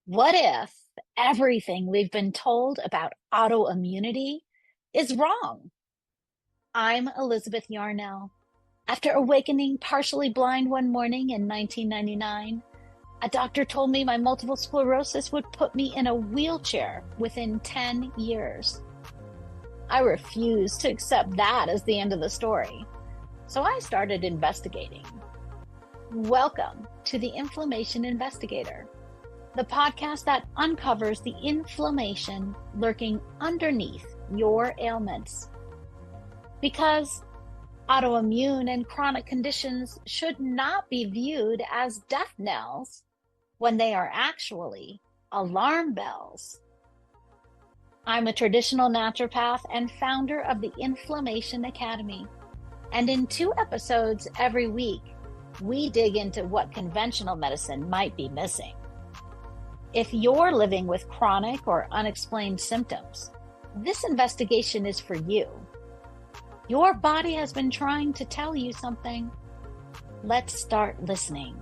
What if everything we've been told about autoimmunity is wrong? I'm Elizabeth Yarnell. After awakening partially blind one morning in 1999, a doctor told me my multiple sclerosis would put me in a wheelchair within 10 years. I refused to accept that as the end of the story, so I started investigating. Welcome to the Inflammation Investigator, the podcast that uncovers the inflammation lurking underneath your ailments. Because autoimmune and chronic conditions should not be viewed as death knells when they are actually alarm bells. I'm a traditional naturopath and founder of the Inflammation Academy. And in 2 episodes every week, we dig into what conventional medicine might be missing. If you're living with chronic or unexplained symptoms, this investigation is for you. Your body has been trying to tell you something. Let's start listening.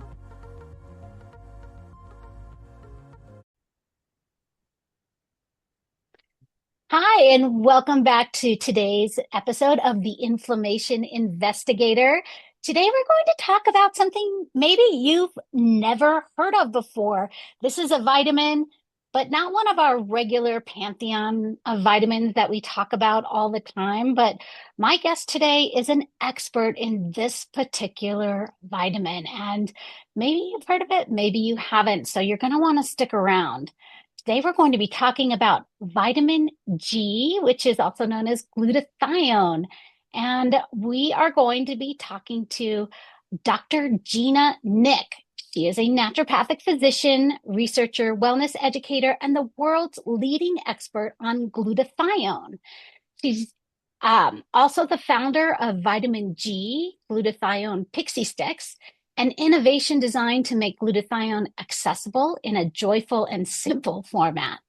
Hi, and welcome back to today's episode of the Inflammation Investigator. Today, we're going to talk about something maybe you've never heard of before. This is a vitamin, but not one of our regular pantheon of vitamins that we talk about all the time. But my guest today is an expert in this particular vitamin. And maybe you've heard of it, maybe you haven't. So you're going to want to stick around. Today, we're going to be talking about vitamin G, which is also known as glutathione. And we are going to be talking to Dr. Gina Nick. She is a naturopathic physician, researcher, wellness educator, and the world's leading expert on glutathione. She's also the founder of Vitamin G Glutathione Pixie Sticks, an innovation designed to make glutathione accessible in a joyful and simple format.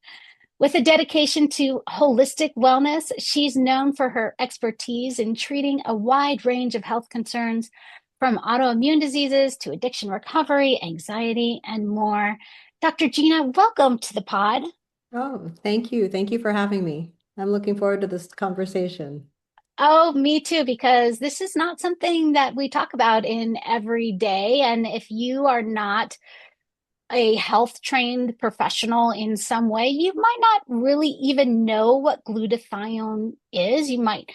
With a dedication to holistic wellness, she's known for her expertise in treating a wide range of health concerns, from autoimmune diseases to addiction recovery, anxiety, and more. Dr. Gina, welcome to the pod. Oh, thank you. Thank you for having me. I'm looking forward to this conversation. Oh, me too, because this is not something that we talk about in every day. And if you are not a health trained professional in some way, you might not really even know what glutathione is. You might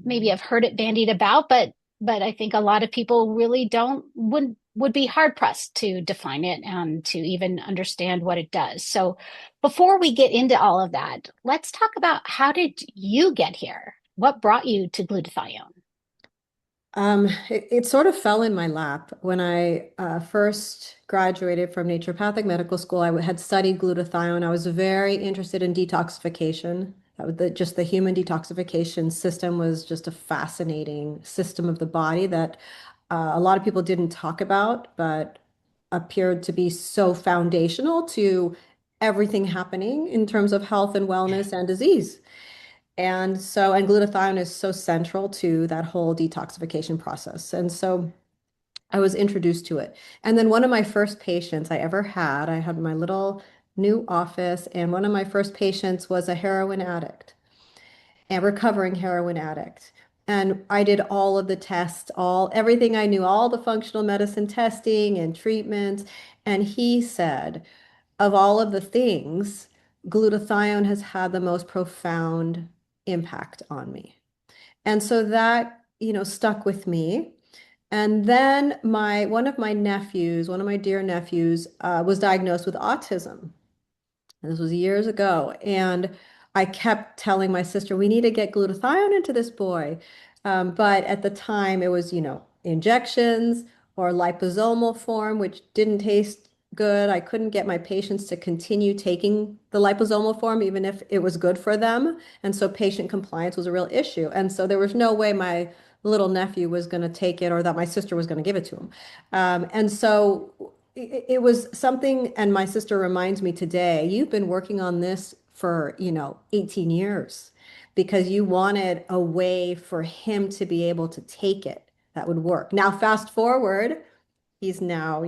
maybe have heard it bandied about, but I think a lot of people really don't would be hard pressed to define it and to even understand what it does. So before we get into all of that, let's talk about how did you get here? What brought you to glutathione? It sort of fell in my lap when I first graduated from naturopathic medical school. Had studied glutathione. I was very interested in detoxification. Just the human detoxification system was just a fascinating system of the body that a lot of people didn't talk about, but appeared to be so foundational to everything happening in terms of health and wellness and disease. And glutathione is so central to that whole detoxification process. And so I was introduced to it. And then one of my first patients I ever had, I had my little new office, and one of my first patients was a heroin addict, a recovering heroin addict. And I did all of the tests, everything I knew, all the functional medicine testing and treatments. And he said, of all of the things, glutathione has had the most profound impact on me. And so that, stuck with me. And then one of my nephews, one of my dear nephews, was diagnosed with autism. And this was years ago. And I kept telling my sister, we need to get glutathione into this boy. But at the time, it was, injections or liposomal form, which didn't taste good. I couldn't get my patients to continue taking the liposomal form, even if it was good for them. And so patient compliance was a real issue. And so there was no way my little nephew was going to take it or that my sister was going to give it to him. And so it was something, and my sister reminds me today, you've been working on this for, 18 years because you wanted a way for him to be able to take it that would work. Now, fast forward, he's now,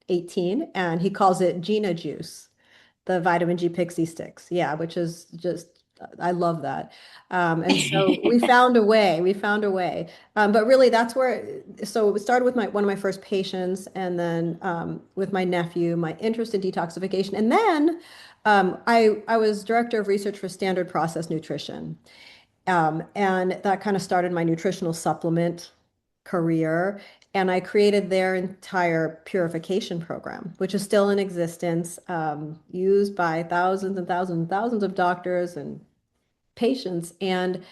18 and he calls it Gina juice. The Vitamin G Pixie Sticks. Yeah, which is just, I love that. And so we found a way. We found a way. But really, that's where, so it started with one of my first patients, and then with my nephew, my interest in detoxification. And then I was director of research for standard process nutrition. And that kind of started my nutritional supplement career. And I created their entire purification program, which is still in existence, used by thousands and thousands and thousands of doctors and patients. And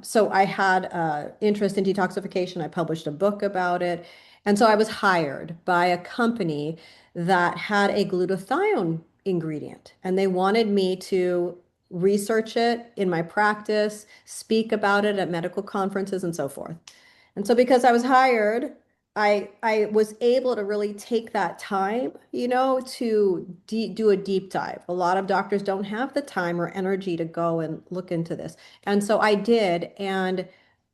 so I had interest in detoxification. I published a book about it. And so I was hired by a company that had a glutathione ingredient, and they wanted me to research it in my practice, speak about it at medical conferences, and so forth. And so because I was hired, I was able to really take that time, to do a deep dive. A lot of doctors don't have the time or energy to go and look into this. And so I did, and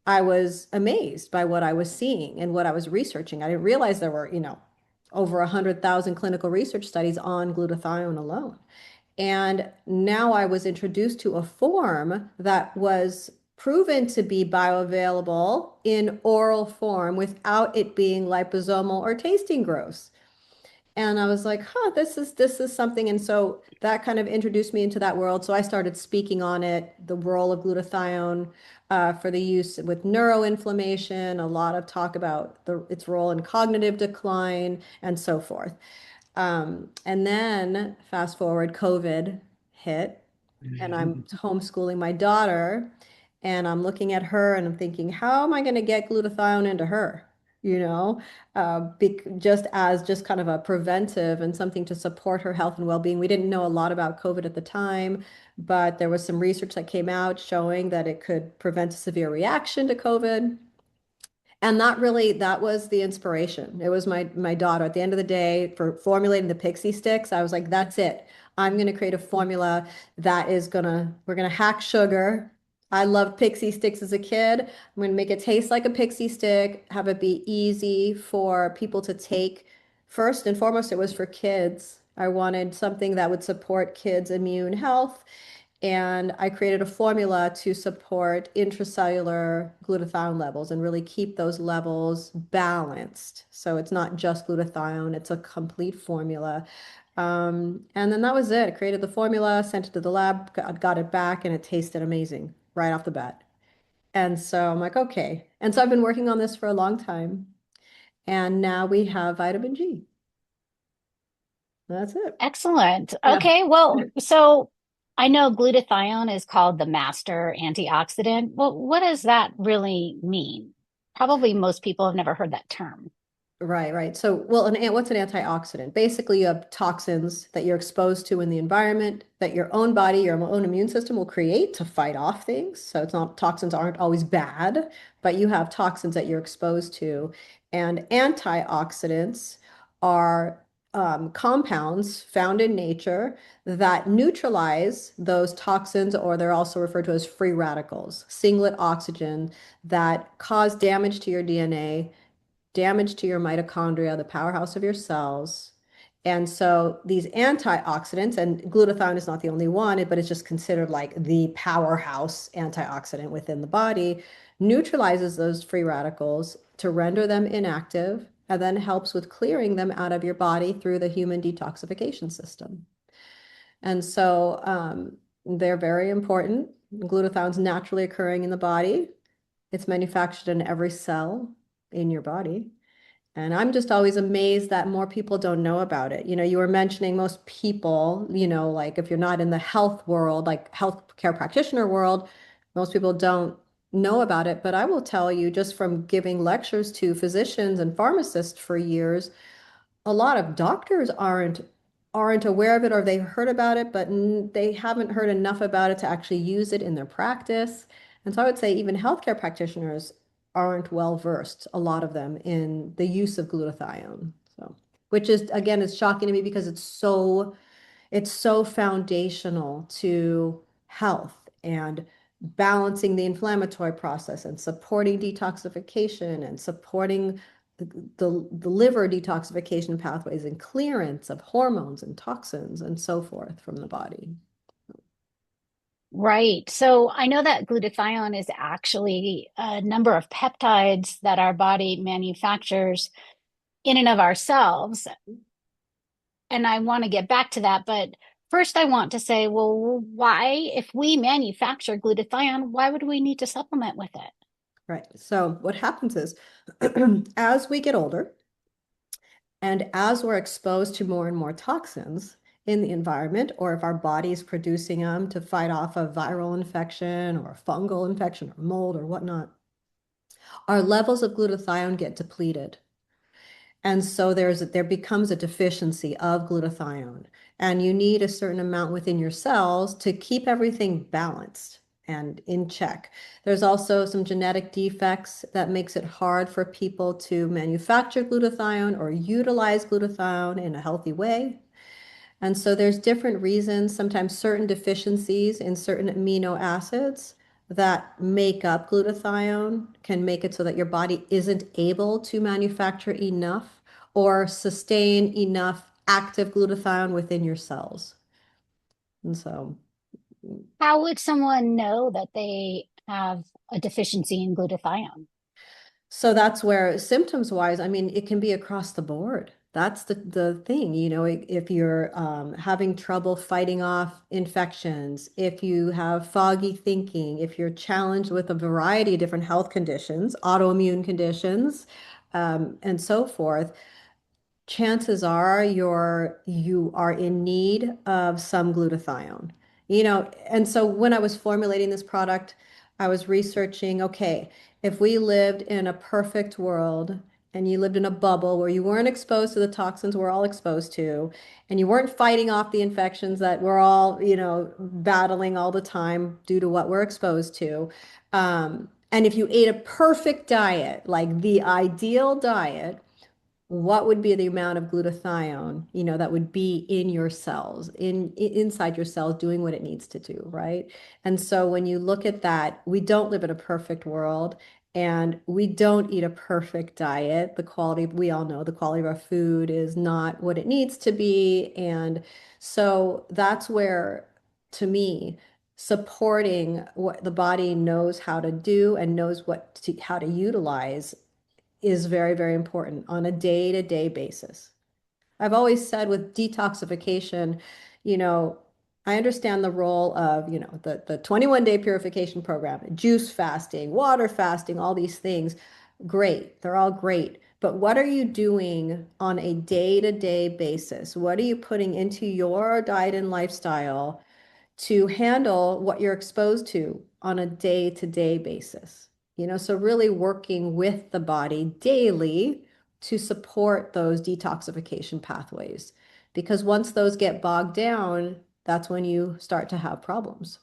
I was amazed by what I was seeing and what I was researching. I didn't realize there were, over 100,000 clinical research studies on glutathione alone. And now I was introduced to a form that was proven to be bioavailable in oral form without it being liposomal or tasting gross. And I was like, this is something. And so that kind of introduced me into that world. So I started speaking on it, the role of glutathione for the use with neuroinflammation, a lot of talk about its role in cognitive decline, and so forth. And then fast forward, COVID hit, and I'm homeschooling my daughter, and I'm looking at her and I'm thinking, how am I going to get glutathione into her? Just kind of a preventive and something to support her health and well-being. We didn't know a lot about COVID at the time, but there was some research that came out showing that it could prevent a severe reaction to COVID. And that was the inspiration. It was my daughter. At the end of the day, for formulating the Pixie Sticks, I was like, that's it. I'm going to create a formula we're going to hack sugar. I loved Pixie Sticks as a kid. I'm going to make it taste like a Pixie Stick, have it be easy for people to take. First and foremost, it was for kids. I wanted something that would support kids' immune health, and I created a formula to support intracellular glutathione levels and really keep those levels balanced. So it's not just glutathione, it's a complete formula. And then that was it. I created the formula, sent it to the lab, got it back, and it tasted amazing right off the bat. And so I'm like, okay. And so I've been working on this for a long time. And now we have vitamin G. That's it. Excellent. Yeah. Okay, well, so I know glutathione is called the master antioxidant. Well, what does that really mean? Probably most people have never heard that term. Right, right. So, well, what's an antioxidant? Basically, you have toxins that you're exposed to in the environment that your own body, your own immune system will create to fight off things. So it's not, toxins aren't always bad, but you have toxins that you're exposed to. And antioxidants are compounds found in nature that neutralize those toxins, or they're also referred to as free radicals, singlet oxygen, that cause damage to your DNA, damage to your mitochondria, the powerhouse of your cells. And so these antioxidants, and glutathione is not the only one, but it's just considered like the powerhouse antioxidant within the body, neutralizes those free radicals to render them inactive, and then helps with clearing them out of your body through the human detoxification system. And so they're very important. Glutathione's naturally occurring in the body. It's manufactured in every cell in your body. And I'm just always amazed that more people don't know about it. You were mentioning most people, like if you're not in the health world, like healthcare practitioner world, most people don't know about it. But I will tell you, just from giving lectures to physicians and pharmacists for years, a lot of doctors aren't aware of it, or they heard about it, but they haven't heard enough about it to actually use it in their practice. And so I would say even healthcare practitioners aren't well versed, a lot of them, in the use of glutathione. So, which is again, is shocking to me because it's so foundational to health and balancing the inflammatory process and supporting detoxification and supporting the liver detoxification pathways and clearance of hormones and toxins and so forth from the body. Right. So I know that glutathione is actually a number of peptides that our body manufactures in and of ourselves. And I want to get back to that. But first, I want to say, well, why, if we manufacture glutathione, why would we need to supplement with it? Right. So what happens is as we get older and as we're exposed to more and more toxins in the environment, or if our body's producing them to fight off a viral infection or a fungal infection or mold or whatnot, our levels of glutathione get depleted. And so there becomes a deficiency of glutathione, and you need a certain amount within your cells to keep everything balanced and in check. There's also some genetic defects that makes it hard for people to manufacture glutathione or utilize glutathione in a healthy way. And so there's different reasons, sometimes certain deficiencies in certain amino acids that make up glutathione can make it so that your body isn't able to manufacture enough or sustain enough active glutathione within your cells. And so How would someone know that they have a deficiency in glutathione? So that's where symptoms wise, I mean, it can be across the board. That's the thing, if you're having trouble fighting off infections, if you have foggy thinking, if you're challenged with a variety of different health conditions, autoimmune conditions, and so forth, chances are you are in need of some glutathione. And so when I was formulating this product, I was researching, okay, if we lived in a perfect world and you lived in a bubble where you weren't exposed to the toxins we're all exposed to, and you weren't fighting off the infections that we're all, battling all the time due to what we're exposed to. And if you ate a perfect diet, like the ideal diet, what would be the amount of glutathione, that would be in your cells, inside your cells doing what it needs to do, right? And so when you look at that, we don't live in a perfect world and we don't eat a perfect diet. The quality, we all know the quality of our food is not what it needs to be. And so that's where, to me, supporting what the body knows how to do and knows how to utilize is very, very important on a day-to-day basis. I've always said with detoxification, you know, I understand the role of, the 21-day purification program, juice fasting, water fasting, all these things. Great. They're all great. But what are you doing on a day-to-day basis? What are you putting into your diet and lifestyle to handle what you're exposed to on a day-to-day basis? So really working with the body daily to support those detoxification pathways. Because once those get bogged down, that's when you start to have problems.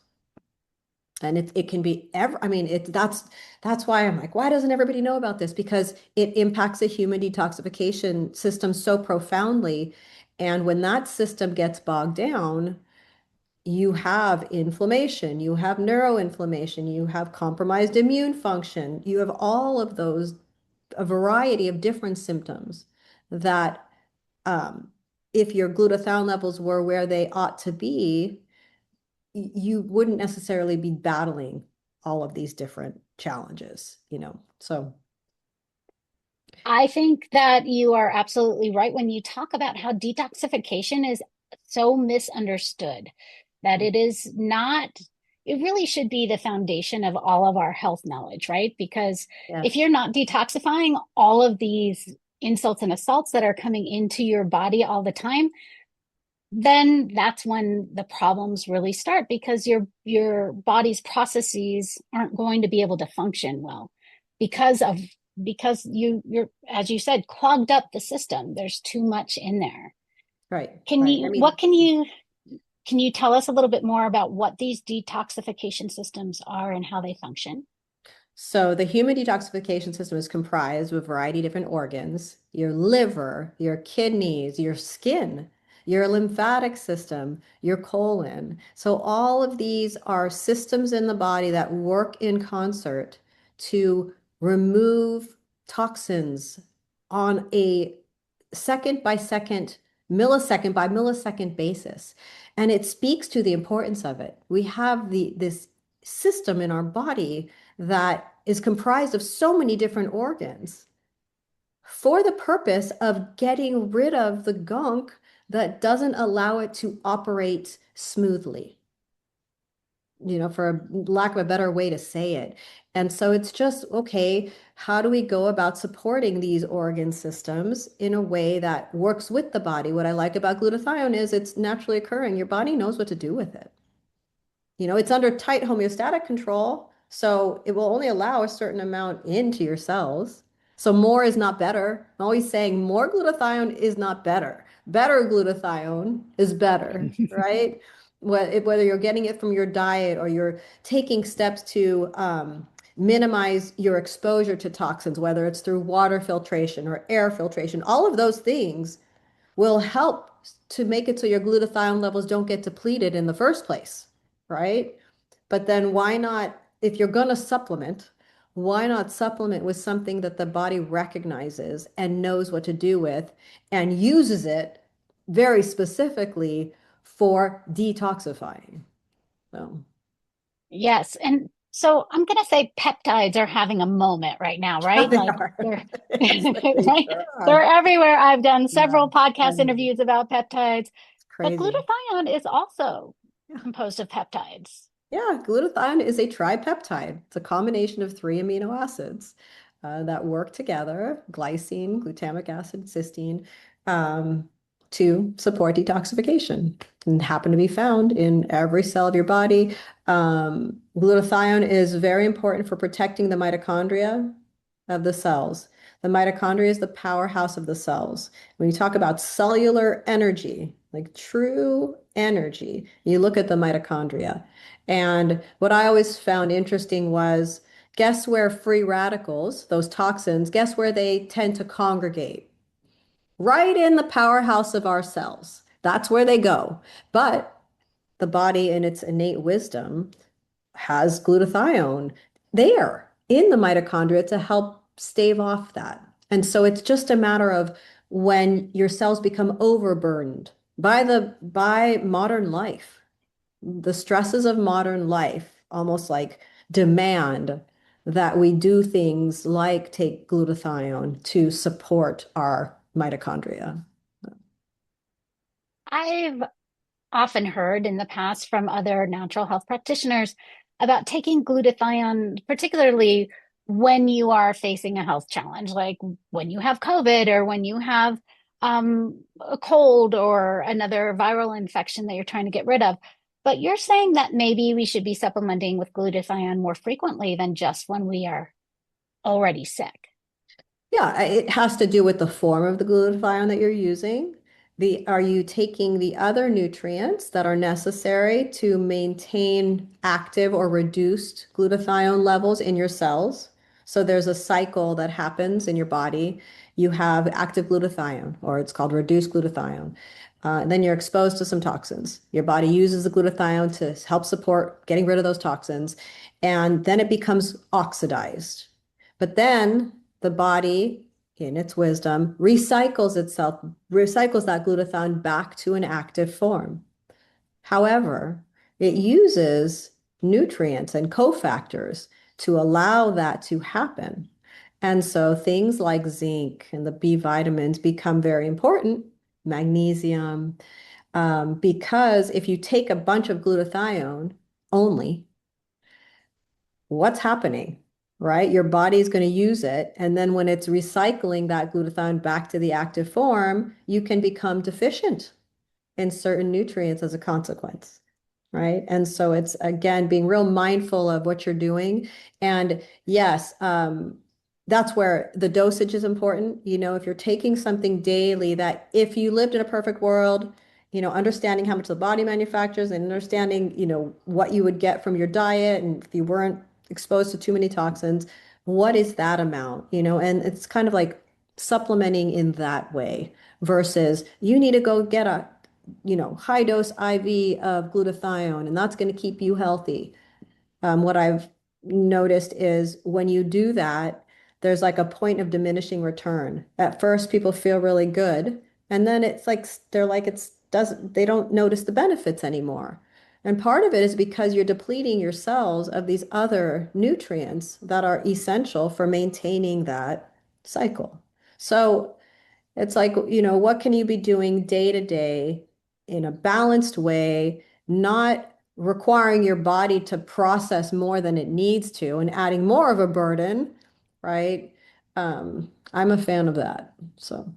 And it can be I mean, that's why I'm like, why doesn't everybody know about this? Because it impacts the human detoxification system so profoundly. And when that system gets bogged down, you have inflammation, you have neuroinflammation, you have compromised immune function, you have all of those, a variety of different symptoms that, um, if your glutathione levels were where they ought to be, you wouldn't necessarily be battling all of these different challenges. So, I think that you are absolutely right when you talk about how detoxification is so misunderstood, that it is not, it really should be the foundation of all of our health knowledge, right? Because if yes, you're not detoxifying all of these insults and assaults that are coming into your body all the time, then that's when the problems really start because your body's processes aren't going to be able to function well because of because you're, as you said, clogged up the system. There's too much in there. right, Can right. I you mean, can you tell us a little bit more about what these detoxification systems are and how they function? so the human detoxification system is comprised of a variety of different organs, your liver, your kidneys, your skin, your lymphatic system, your colon. So all of these are systems in the body that work in concert to remove toxins on a second by second, millisecond by millisecond basis. And it speaks to the importance of it. We have this system in our body that is comprised of so many different organs for the purpose of getting rid of the gunk that doesn't allow it to operate smoothly, for a lack of a better way to say it. And so it's just, okay, how do we go about supporting these organ systems in a way that works with the body? What I like about glutathione is it's naturally occurring. Your body knows what to do with it. It's under tight homeostatic control, so it will only allow a certain amount into your cells. So more is not better. I'm always saying more glutathione is not better. Better glutathione is better, right? Whether you're getting it from your diet or you're taking steps to minimize your exposure to toxins, whether it's through water filtration or air filtration, all of those things will help to make it so your glutathione levels don't get depleted in the first place, right? But then why not, if you're going to supplement, why not supplement with something that the body recognizes and knows what to do with and uses it very specifically for detoxifying? So, Yes. And so I'm going to say peptides are having a moment right now, yeah, right? they Like are. they're Yes, they right? sure They're are. everywhere. I've done Yeah, several I podcast know. interviews about peptides, It's but crazy. glutathione is also Yeah. composed of peptides. Yeah, glutathione is a tripeptide. It's a combination of three amino acids that work together, glycine, glutamic acid, cysteine, um, to support detoxification and happen to be found in every cell of your body. Glutathione is very important for protecting the mitochondria of the cells. The mitochondria is the powerhouse of the cells. When you talk about cellular energy, like true energy, you look at the mitochondria. And what I always found interesting was guess where free radicals, those toxins, guess where they tend to congregate? Right in the powerhouse of our cells. That's where they go. But the body, in its innate wisdom, has glutathione there in the mitochondria to help stave off that. And so it's just a matter of when your cells become overburdened by modern life, the stresses of modern life almost like demand that we do things like take glutathione to support our mitochondria. I've often heard in the past from other natural health practitioners about taking glutathione, particularly when you are facing a health challenge, like when you have COVID or when you have a cold or another viral infection that you're trying to get rid of. But you're saying that maybe we should be supplementing with glutathione more frequently than just when we are already sick. Yeah, it has to do with the form of the glutathione that you're using. Are you taking the other nutrients that are necessary to maintain active or reduced glutathione levels in your cells? So there's a cycle that happens in your body. You have active glutathione, or it's called reduced glutathione. And then you're exposed to some toxins. Your body uses the glutathione to help support getting rid of those toxins, and then it becomes oxidized. But then the body, in its wisdom, recycles itself, recycles that glutathione back to an active form. However, it uses nutrients and cofactors to allow that to happen. And so things like zinc and the B vitamins become very important, magnesium, because if you take a bunch of glutathione only, what's happening, right? Your body is going to use it. And then when it's recycling that glutathione back to the active form, you can become deficient in certain nutrients as a consequence, right? And so it's again being real mindful of what you're doing. And yes, that's where the dosage is important. If you're taking something daily, that if you lived in a perfect world, understanding how much the body manufactures and understanding, what you would get from your diet, and if you weren't exposed to too many toxins, what is that amount, and it's kind of like supplementing in that way versus you need to go get a high dose IV of glutathione, and that's going to keep you healthy. What I've noticed is when you do that, there's like a point of diminishing return. At first, people feel really good, and then it's like they're like it's doesn't they don't notice the benefits anymore. And part of it is because you're depleting your cells of these other nutrients that are essential for maintaining that cycle. So it's like, what can you be doing day to day in a balanced way, not requiring your body to process more than it needs to and adding more of a burden, right? I'm a fan of that. So,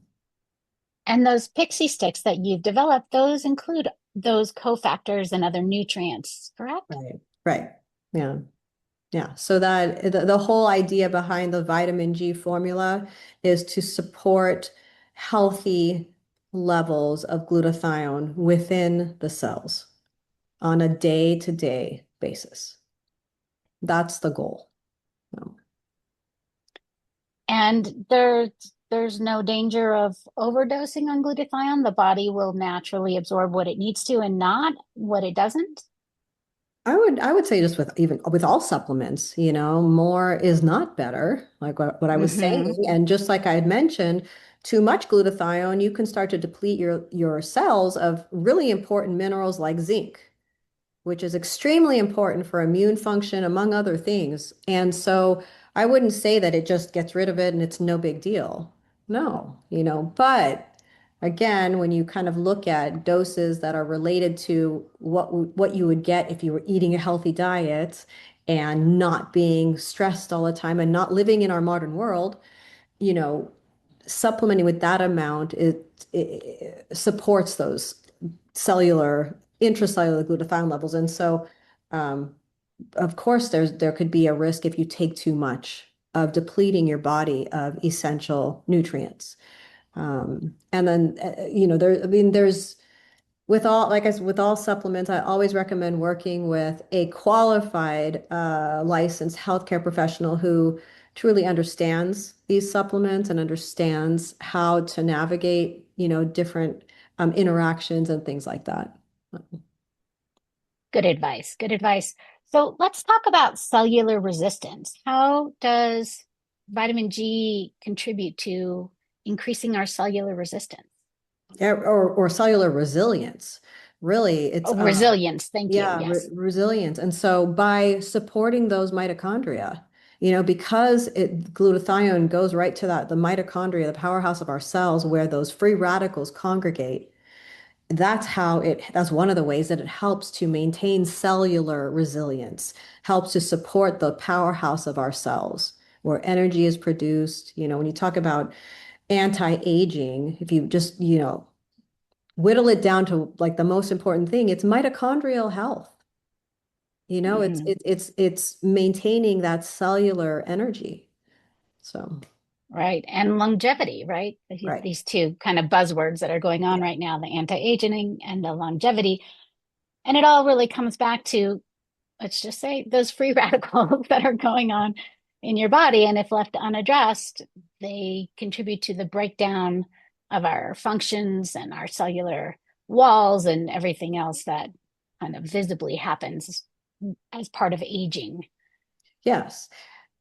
And those pixie sticks that you've developed, those include those cofactors and other nutrients, correct? right, right. Yeah. Yeah. So that the whole idea behind the vitamin G formula is to support healthy levels of glutathione within the cells on a day-to-day basis. That's the goal. So, And there's no danger of overdosing on glutathione. The body will naturally absorb what it needs to and not what it doesn't. I would say just with even with all supplements, more is not better, like what I was Hmm. saying. And just like I had mentioned, too much glutathione, you can start to deplete your cells of really important minerals like zinc, which is extremely important for immune function, among other things. And so I wouldn't say that it just gets rid of it and it's no big deal. No, but again, when you kind of look at doses that are related to what you would get if you were eating a healthy diet and not being stressed all the time and not living in our modern world, you know, supplementing with that amount, it supports those cellular, intracellular glutathione levels. And so, um, of course, there could be a risk if you take too much of depleting your body of essential nutrients. And then, I mean, there's with all, like I said, with all supplements, I always recommend working with a qualified, licensed healthcare professional who truly understands these supplements and understands how to navigate, different interactions and things like that. Good advice. Good advice. So let's talk about cellular resistance. How does vitamin G contribute to increasing our cellular resistance? Or cellular resilience. Really, it's Oh, resilience. Thank you. yeah, Yes. resilience. And so by supporting those mitochondria, because glutathione goes right to the mitochondria, the powerhouse of our cells, where those free radicals congregate. That's one of the ways that it helps to maintain cellular resilience, helps to support the powerhouse of our cells, where energy is produced. When you talk about anti-aging, if you just, whittle it down to like the most important thing, it's mitochondrial health. It's Hmm. it's maintaining that cellular energy. So, Right. And longevity, right? right. These two kind of buzzwords that are going on Yeah. right now, the anti-aging and the longevity. And it all really comes back to, let's just say, those free radicals that are going on in your body. And if left unaddressed, they contribute to the breakdown of our functions and our cellular walls and everything else that kind of visibly happens as part of aging. Yes.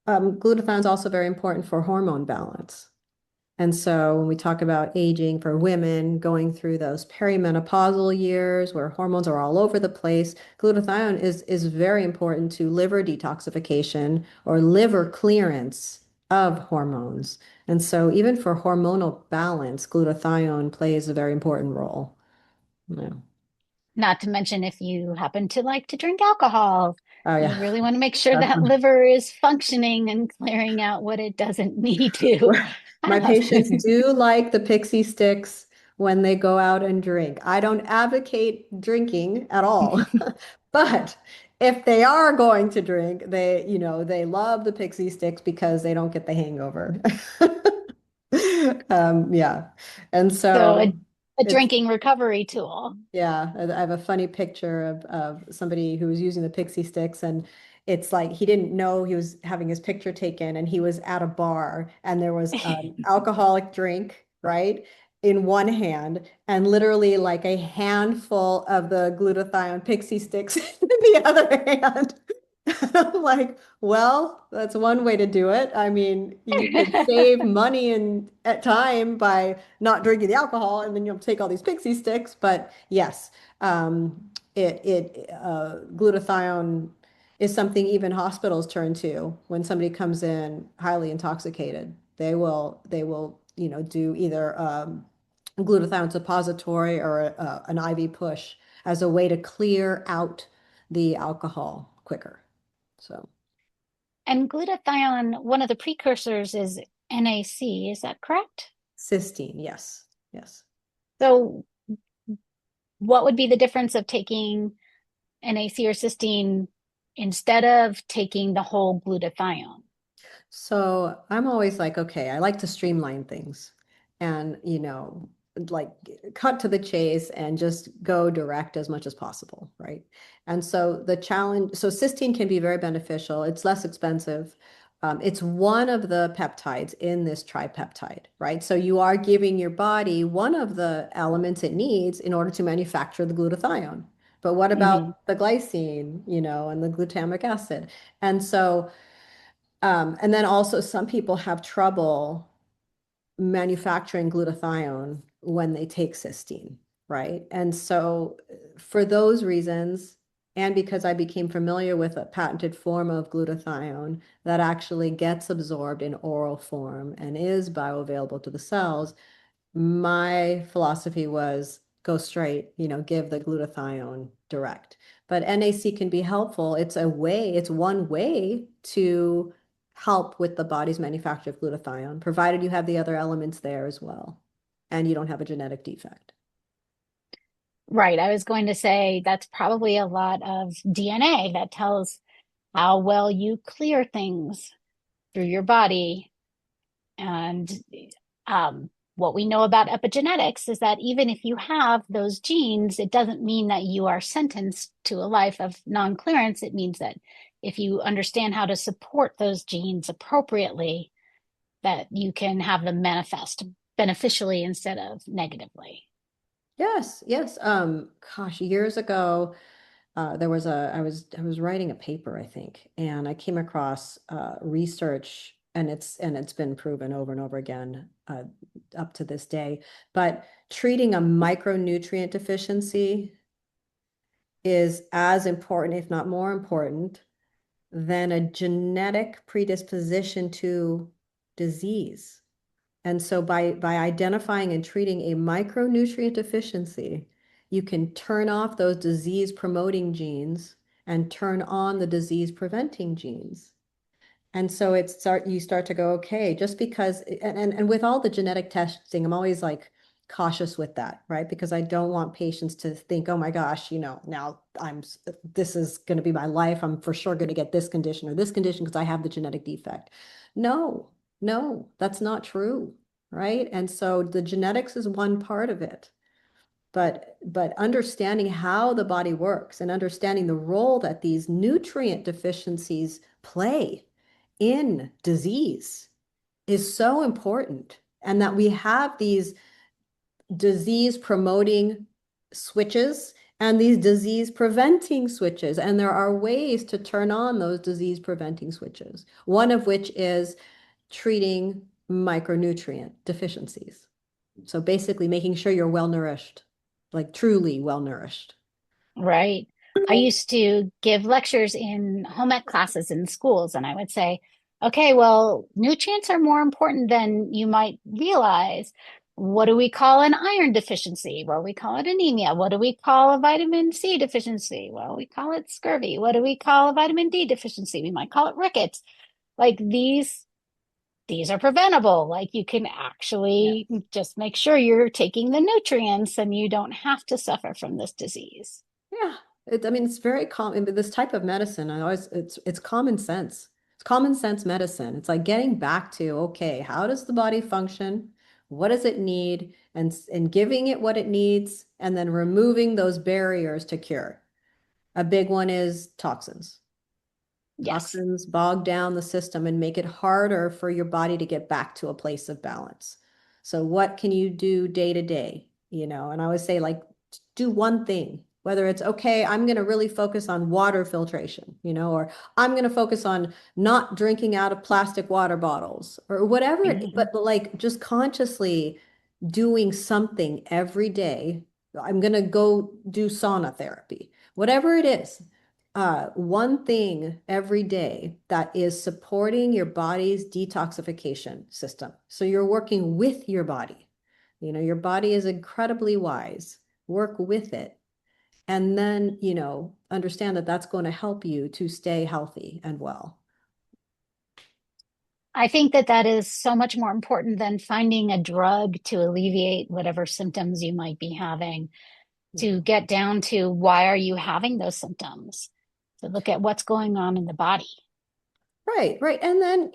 Glutathione is also very important for hormone balance. And so when we talk about aging for women going through those perimenopausal years where hormones are all over the place, glutathione is very important to liver detoxification or liver clearance of hormones. And so even for hormonal balance, glutathione plays a very important role. Yeah. Not to mention if you happen to like to drink alcohol, Oh you yeah. really want to make sure that liver is functioning and clearing out what it doesn't need to My have. patients do like the pixie sticks when they go out and drink. I don't advocate drinking at all, but if they are going to drink, they love the pixie sticks because they don't get the hangover. Yeah. And So so a it's drinking recovery tool. yeah, I have a funny picture of somebody who was using the pixie sticks, and it's like he didn't know he was having his picture taken, and he was at a bar, and there was an alcoholic drink, right, in one hand, and literally like a handful of the glutathione pixie sticks in the other hand. I'm like, well, that's one way to do it. I mean, you could save money and at time by not drinking the alcohol, and then you'll take all these pixie sticks. But yes, glutathione is something even hospitals turn to when somebody comes in highly intoxicated. They will, do either glutathione suppository or an IV push as a way to clear out the alcohol quicker. So And glutathione, one of the precursors is NAC, is that correct? cysteine, yes, yes. So, what would be the difference of taking NAC or cysteine instead of taking the whole glutathione? So I'm always like, okay, I like to streamline things and, like cut to the chase and just go direct as much as possible, right? And so the challenge, so cysteine can be very beneficial. It's less expensive. It's one of the peptides in this tripeptide, right? So you are giving your body one of the elements it needs in order to manufacture the glutathione. But what about Hmm. the glycine, and the glutamic acid? And so and then also some people have trouble manufacturing glutathione when they take cysteine, right? And so for those reasons, and because I became familiar with a patented form of glutathione that actually gets absorbed in oral form and is bioavailable to the cells, my philosophy was go straight, give the glutathione direct. But NAC can be helpful. It's one way to help with the body's manufacture of glutathione, provided you have the other elements there as well, and you don't have a genetic defect. Right. I was going to say that's probably a lot of DNA that tells how well you clear things through your body. And what we know about epigenetics is that even if you have those genes, it doesn't mean that you are sentenced to a life of non-clearance. It means that if you understand how to support those genes appropriately, that you can have them manifest beneficially instead of negatively. Yes, yes. Gosh, years ago, I was writing a paper, I think, and I came across research, and it's been proven over and over again up to this day. But treating a micronutrient deficiency is as important, if not more important, than a genetic predisposition to disease. And so by identifying and treating a micronutrient deficiency, you can turn off those disease promoting genes and turn on the disease preventing genes. And so you start to go, okay, just because and with all the genetic testing, I'm always like cautious with that, right? Because I don't want patients to think, oh my gosh, now this is going to be my life. I'm for sure going to get this condition or this condition because I have the genetic defect. No, no, that's not true, right? And so the genetics is one part of it. But understanding how the body works and understanding the role that these nutrient deficiencies play in disease is so important. And that we have these disease promoting switches and these disease preventing switches. And there are ways to turn on those disease preventing switches, one of which is treating micronutrient deficiencies. So basically making sure you're well nourished, like truly well nourished. Right. I used to give lectures in home ec classes in schools, and I would say, okay, well, nutrients are more important than you might realize. What do we call an iron deficiency? Well, we call it anemia. What do we call a vitamin C deficiency? Well, we call it scurvy. What do we call a vitamin D deficiency? We might call it rickets. Like these are preventable. Like you can Yeah. actually just make sure you're taking the nutrients and you don't have to suffer from this disease. Yeah. I mean, it's very common. This type of medicine, it's common sense. It's common sense medicine. It's like getting back to, okay, how does the body function? What does it need? And giving it what it needs, and then removing those barriers to cure. A big one is toxins. Yes. Toxins bog down the system and make it harder for your body to get back to a place of balance. So what can you do day to day? And I always say, like, do one thing. Whether it's, okay, I'm going to really focus on water filtration, or I'm going to focus on not drinking out of plastic water bottles or whatever Mhm. but like just consciously doing something every day. I'm going to go do sauna therapy, whatever it is. One thing every day that is supporting your body's detoxification system. So you're working with your body. Your body is incredibly wise. Work with it. And then, understand that that's going to help you to stay healthy and well. I think that that is so much more important than finding a drug to alleviate whatever symptoms you might be having, to Yeah. get down to why are you having those symptoms, to look at what's going on in the body. Right, right. And then,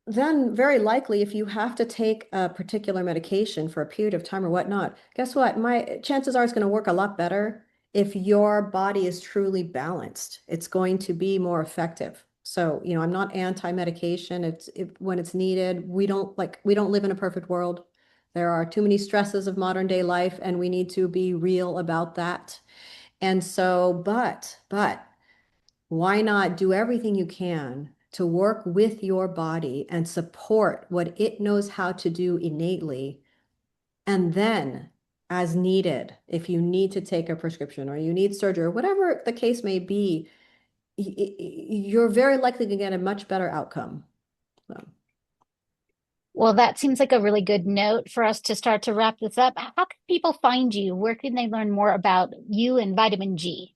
then very likely if you have to take a particular medication for a period of time or whatnot, guess what? My chances are it's going to work a lot better if your body is truly balanced. It's going to be more effective. So, I'm not anti-medication. When it's needed. We don't live in a perfect world. There are too many stresses of modern day life, and we need to be real about that. And so, but why not do everything you can to work with your body and support what it knows how to do innately? And then, as needed, if you need to take a prescription or you need surgery or whatever the case may be, you're very likely to get a much better outcome. So, Well, that seems like a really good note for us to start to wrap this up. How can people find you? Where can they learn more about you and vitamin G?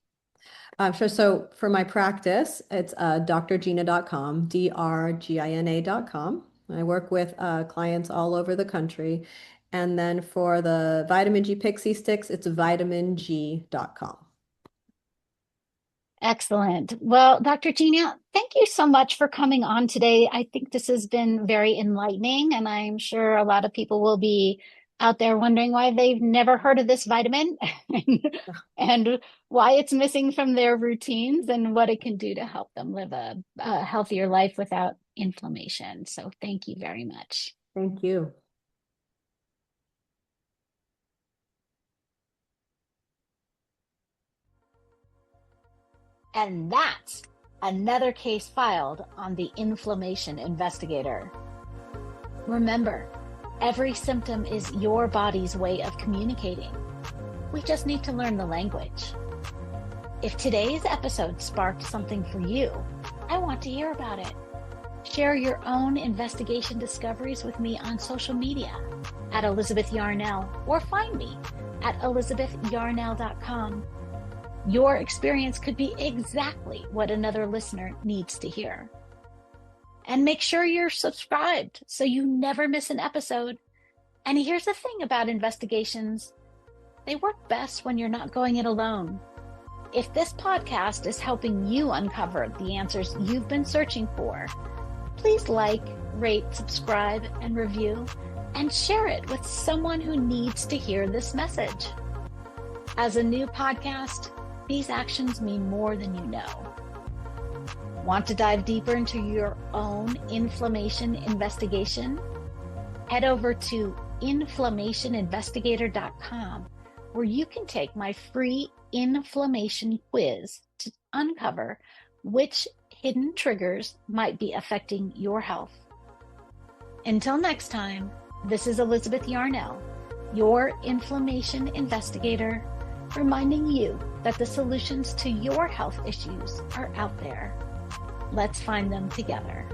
sure. So for my practice, it's drgina.com, drgina.com. I work with clients all over the country. And then for the Vitamin G Pixie Sticks, it's vitaming.com. Excellent. Well, Dr. Gina, thank you so much for coming on today. I think this has been very enlightening, and I'm sure a lot of people will be out there wondering why they've never heard of this vitamin and why it's missing from their routines and what it can do to help them live a healthier life without inflammation. So thank you very much. Thank you. And that's another case filed on the Inflammation Investigator. Remember, every symptom is your body's way of communicating. We just need to learn the language. If today's episode sparked something for you, I want to hear about it. Share your own investigation discoveries with me on social media at Elizabeth Yarnell, or find me at elizabethyarnell.com. Your experience could be exactly what another listener needs to hear. And make sure you're subscribed so you never miss an episode. And here's the thing about investigations: they work best when you're not going it alone. If this podcast is helping you uncover the answers you've been searching for, please like, rate, subscribe, and review, and share it with someone who needs to hear this message. As a new podcast, these actions mean more than you know. Want to dive deeper into your own inflammation investigation? Head over to inflammationinvestigator.com, where you can take my free inflammation quiz to uncover which hidden triggers might be affecting your health. Until next time, this is Elizabeth Yarnell, your inflammation investigator, reminding you that the solutions to your health issues are out there. Let's find them together.